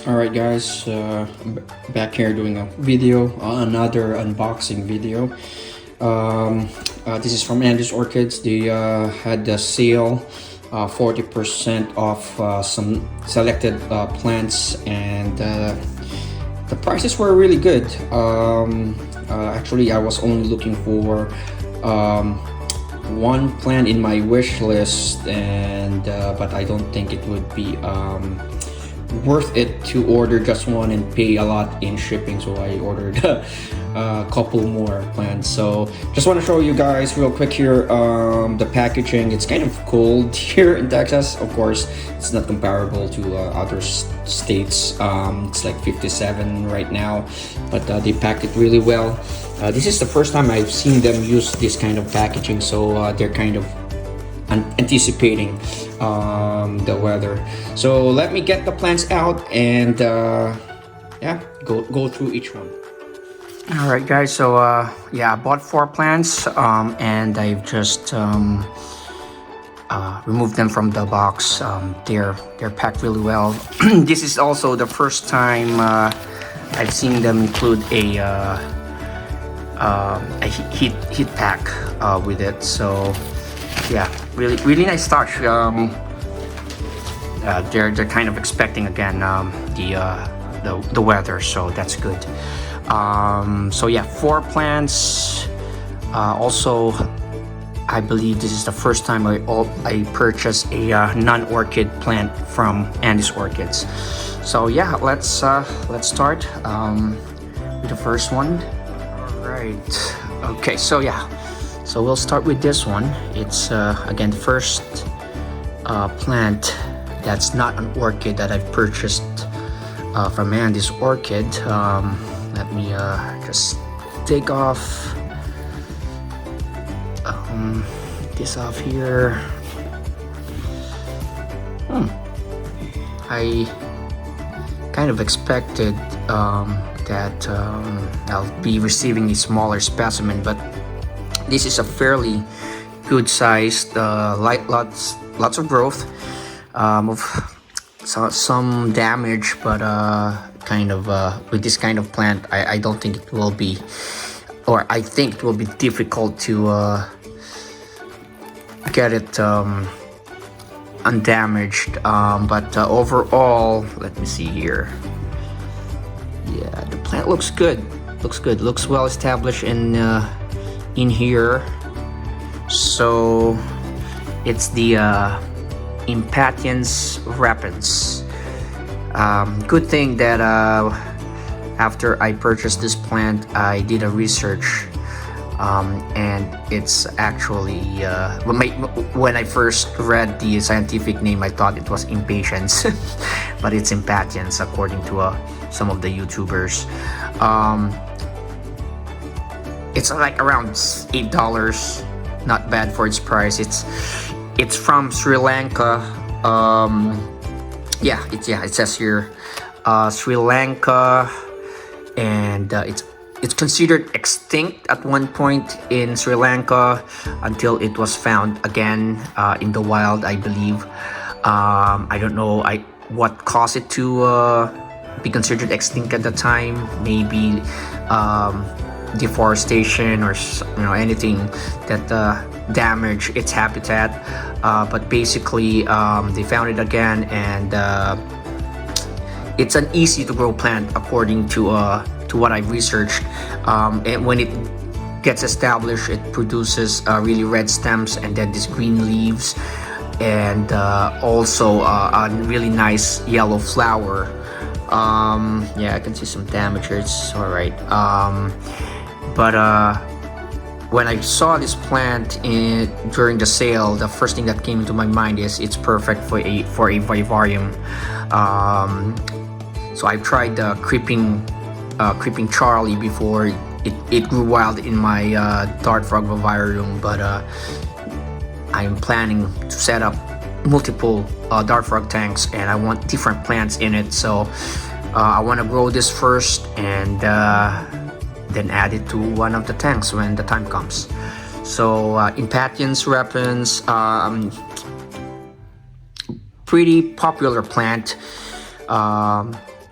Alright guys, back here doing a video, another unboxing video. This is from Andy's Orchids. They had a sale, 40% off some selected plants, and the prices were really good. Actually, I was only looking for one plant in my wish list, and but I don't think it would be worth it to order just one and pay a lot in shipping, so I ordered a couple more plants. So just want to show you guys real quick here the packaging. It's kind of cold here in Texas. Of course, it's not comparable to other states. It's like 57 right now, but they packed it really well. This is the first time I've seen them use this kind of packaging, so they're kind of anticipating the weather. So let me get the plants out and yeah, go through each one. All right guys, so yeah, I bought 4 plants and I've just removed them from the box. They're packed really well. This is also the first time I've seen them include a heat pack with it. So yeah, really nice touch. They're kind of expecting again the weather, so that's good. So yeah, 4 plants. Also, I believe this is the first time I purchased a non-orchid plant from Andy's Orchids. So yeah, let's start with the first one. All right. Okay. So yeah. So we'll start with this one. It's again the first plant that's not an orchid that I've purchased from Andy's Orchid. Let me just take off this off here. I kind of expected that I'll be receiving a smaller specimen, but this is a fairly good sized, lots of growth, some damage, but kind of with this kind of plant, I don't think it will be, or I think it will be difficult to get it undamaged. But overall, let me see here. Yeah, the plant looks good. Looks well established in here. So it's the Impatiens repens. Good thing that after I purchased this plant, I did a research, and it's actually when I first read the scientific name, I thought it was Impatiens, but it's Impatiens according to some of the YouTubers. It's like around $8, not bad for its price. It's from Sri Lanka. It says here Sri Lanka, and it's considered extinct at one point in Sri Lanka until it was found again in the wild, I believe. I don't know what caused it to be considered extinct at the time. Maybe deforestation or anything that damaged its habitat, but basically they found it again, and it's an easy to grow plant according to what I've researched. And when it gets established, it produces really red stems and then these green leaves, and also a really nice yellow flower. Yeah, I can see some damage here. It's all right. But when I saw this plant during the sale, the first thing that came into my mind is it's perfect for a vivarium. So I've tried the creeping Charlie before. It grew wild in my dart frog vivarium, but I'm planning to set up multiple dart frog tanks, and I want different plants in it. So I want to grow this first, and then add it to one of the tanks when the time comes. So Impatiens repens, pretty popular plant.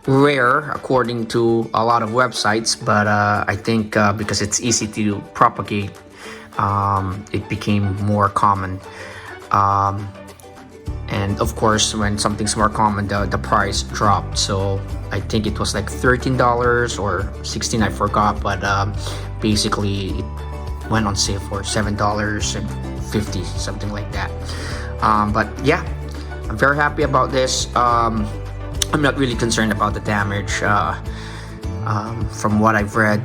rare according to a lot of websites, but I think because it's easy to propagate, it became more common. Um, and of course, when something's more common, the price dropped. So I think it was like $13 or 16, I forgot, but basically it went on sale for $7.50, something like that. But yeah, I'm very happy about this. I'm not really concerned about the damage. From what I've read,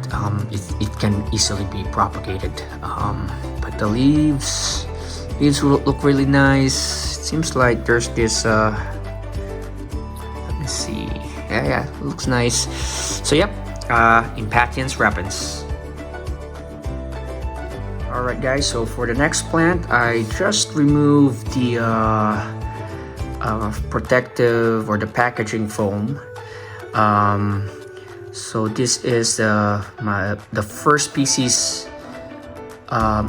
it can easily be propagated. But the leaves look really nice. It seems like there's this. Let me see. Yeah, it looks nice. So yep, Impatiens repens. Alright guys, so for the next plant, I just removed the protective or the packaging foam. So this is the first species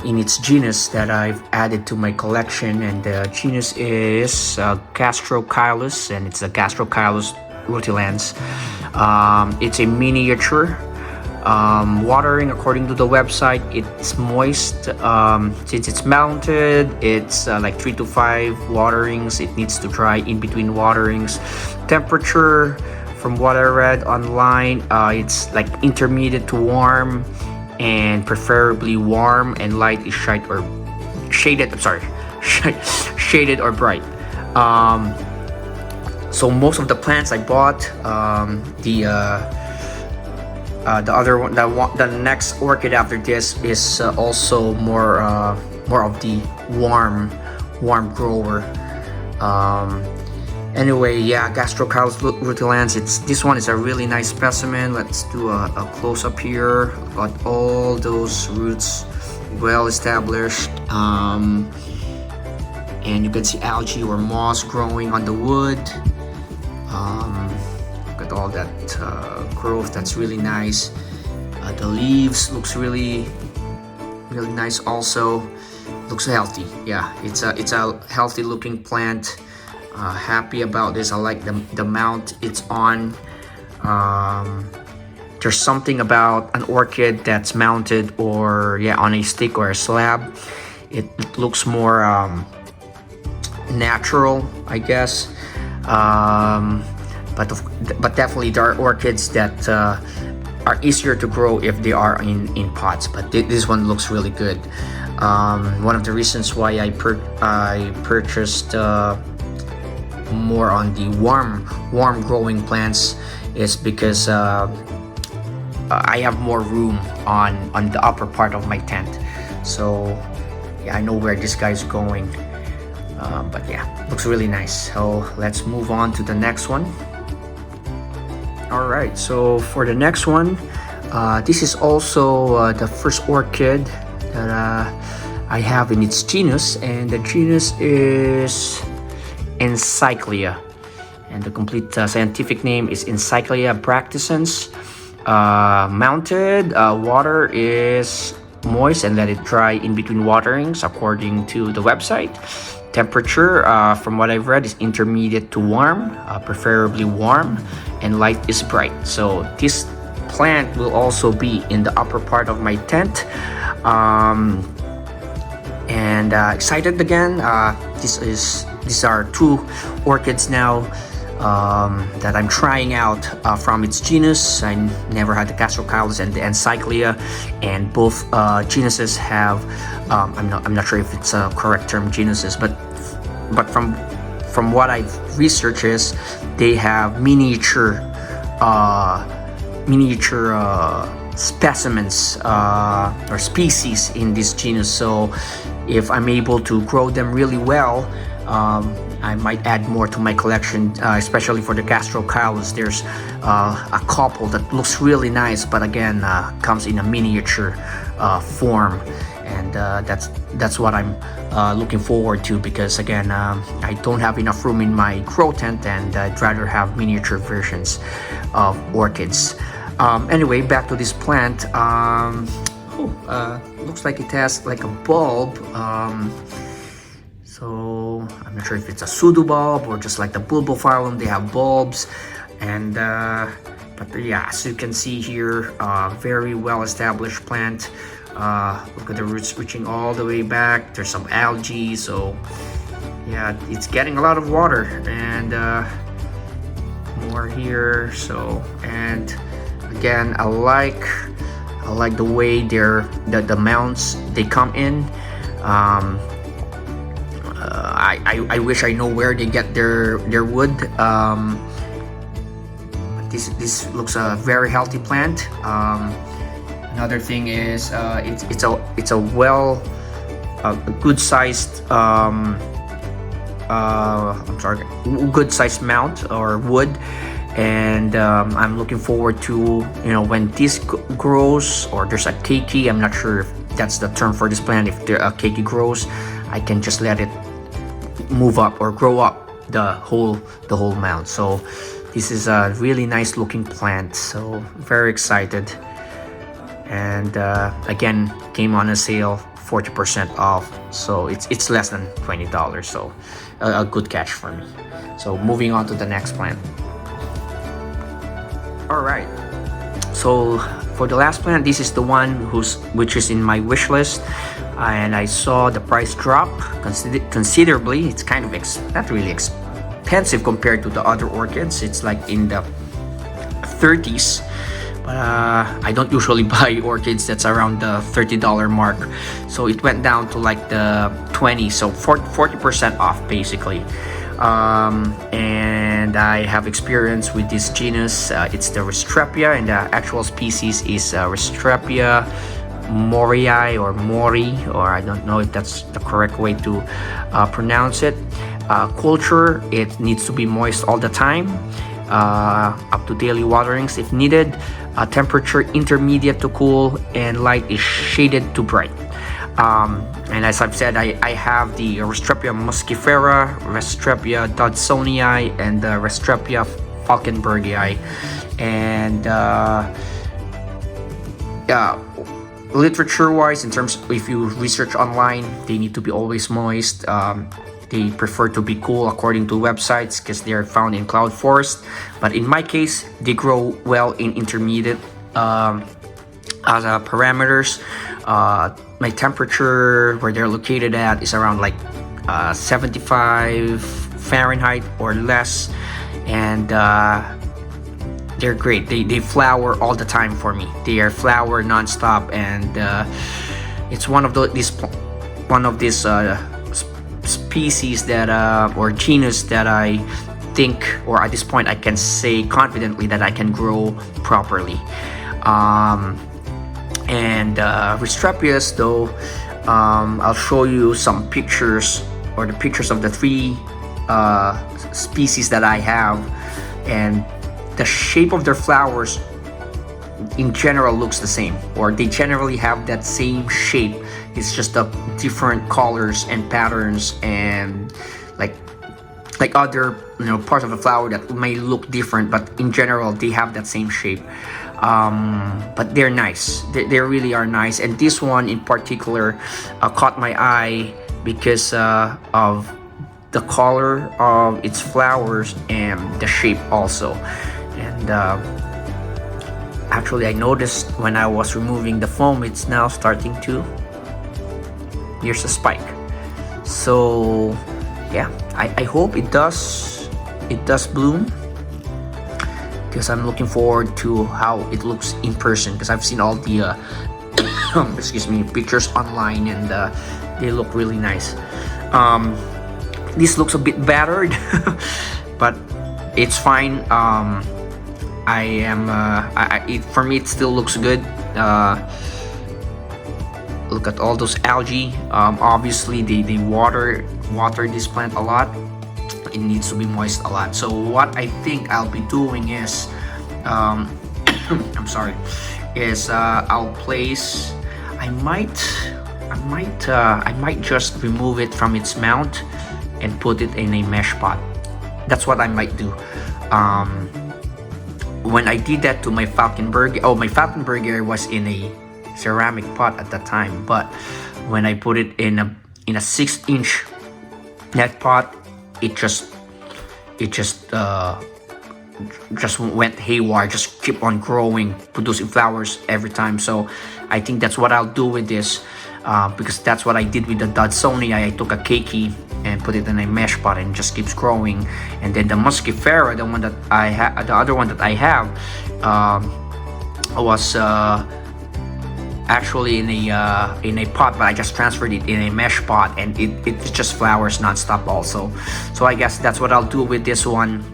in its genus that I've added to my collection, and the genus is Gastrocylus, and it's a Gastrocylus rutilans. It's a miniature. Watering, according to the website, it's moist. Since it's mounted, it's like 3 to 5 waterings. It needs to dry in between waterings. Temperature, from what I read online, it's like intermediate to warm, and preferably warm, and light is shaded. I'm sorry, shaded or bright. So most of the plants I bought, the next orchid after this is also more of the warm grower. Anyway, yeah, Gastrocylus rutilans. This one is a really nice specimen. Let's do a close up here. Got all those roots well established, and you can see algae or moss growing on the wood. Look at all that growth. That's really nice. The leaves looks really nice. Also looks healthy. Yeah, it's a healthy looking plant. Happy about this. I like the mount it's on. There's something about an orchid that's mounted or on a stick or a slab. It looks more natural, I guess. But definitely there are orchids that are easier to grow if they are in pots. But this one looks really good. One of the reasons why I purchased more on the warm growing plants is because I have more room on the upper part of my tent. So yeah, I know where this guy's going. But yeah, looks really nice. So let's move on to the next one. Alright, so for the next one, this is also the first orchid that I have in its genus, and the genus is Encyclia, and the complete scientific name is Encyclia bractescens. Mounted, water is moist and let it dry in between waterings according to the website. Temperature, from what I've read, is intermediate to warm, preferably warm, and light is bright. So this plant will also be in the upper part of my tent. And excited again. These are 2 orchids now that I'm trying out from its genus. I never had the Gastrocylus and the Encyclia, and both genuses have I'm not sure if it's a correct term, genuses, but from what I've researched is they have miniature specimens or species in this genus. So if I'm able to grow them really well, I might add more to my collection, especially for the Gastrocylus. There's a couple that looks really nice, but again comes in a miniature form, and that's what I'm looking forward to, because again I don't have enough room in my grow tent, and I'd rather have miniature versions of orchids. Anyway, back to this plant. Looks like it has like a bulb. So I'm not sure if it's a pseudobulb or just like the bulbophyllum. They have bulbs, And but yeah, as you can see here, very well established plant. Look at the roots reaching all the way back. There's some algae, so yeah, it's getting a lot of water. And more here. So, and again, I like the way the mounts they come in. I wish I know where they get their wood. This looks a very healthy plant. Another thing is it's a good sized good sized mount or wood, and I'm looking forward to, when this grows, or there's a keiki. I'm not sure if that's the term for this plant. If a keiki grows, I can just let it move up or grow up the whole mount. So this is a really nice looking plant, so very excited. And again, came on a sale, 40% off, so it's less than $20, so a good catch for me. So moving on to the next plant. All right, so for the last plant, this is the one which is in my wish list, and I saw the price drop considerably. It's kind of not really expensive compared to the other orchids. It's like in the 30s, but I don't usually buy orchids that's around the $30 mark, so it went down to like the 20, so 40% off basically. And I have experience with this genus. It's the Restrepia, and the actual species is Restrepia morii or mori, or I don't know if that's the correct way to pronounce it. Culture, it needs to be moist all the time, up to daily waterings if needed. Temperature intermediate to cool, and light is shaded to bright. And as I've said, I have the Restrepia muscifera, Restrepia dodsonii, and the Restrepia falkenbergii. And literature-wise, in terms of if you research online, they need to be always moist. They prefer to be cool according to websites because they are found in cloud forest. But in my case, they grow well in intermediate parameters. My temperature where they're located at is around like 75 Fahrenheit or less, and they're great. They flower all the time for me. They are flower nonstop, and it's one of these species that or genus that I think, or at this point I can say confidently that I can grow properly. And Restrepias though, I'll show you some pictures, or the pictures of the three species that I have, and the shape of their flowers in general looks the same, or they generally have that same shape. It's just the different colors and patterns, and like other parts of the flower that may look different, but in general they have that same shape. But they're nice. They really are nice, and this one in particular caught my eye because of the color of its flowers and the shape also. And actually I noticed when I was removing the foam, it's now starting to, here's a spike. So yeah, I hope it does bloom, because I'm looking forward to how it looks in person, because I've seen all the excuse me, pictures online, and they look really nice. This looks a bit battered but it's fine. For me it still looks good. Look at all those algae. Obviously they water this plant a lot. It needs to be moist a lot. So what I think I'll be doing is I'm sorry, is I'll place, I might just remove it from its mount and put it in a mesh pot. That's what I might do. When I did that to my Falkenberger was in a ceramic pot at that time, but when I put it in a 6-inch net pot, it just just went haywire, just keep on growing, producing flowers every time. So I think that's what I'll do with this, because that's what I did with the Dodsonia. I took a keiki and put it in a mesh pot and just keeps growing. And then the Muscifera, the one that I have, the other one that I have, was actually in a pot, but I just transferred it in a mesh pot, and it just flowers non-stop also. So I guess that's what I'll do with this one.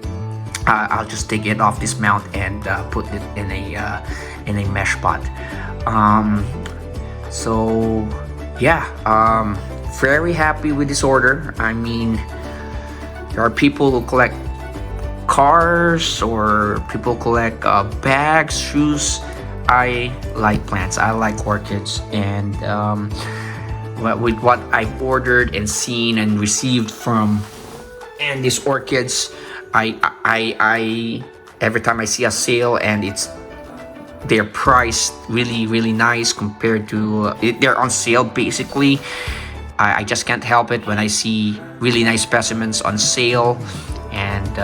I'll just take it off this mount and put it in a mesh pot. So yeah, very happy with this order. I mean, there are people who collect cars, or people collect bags, shoes. I like plants, I like orchids, and with what I've ordered and seen and received from and these orchids, I every time I see a sale and they're priced really nice compared to they're on sale basically, I just can't help it when I see really nice specimens on sale. And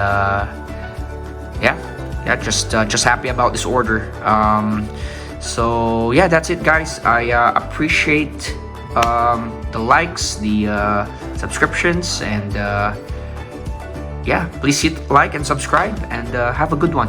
yeah, just happy about this order. So yeah, that's it, guys. I appreciate the likes, the subscriptions, and yeah, please hit like and subscribe, and have a good one.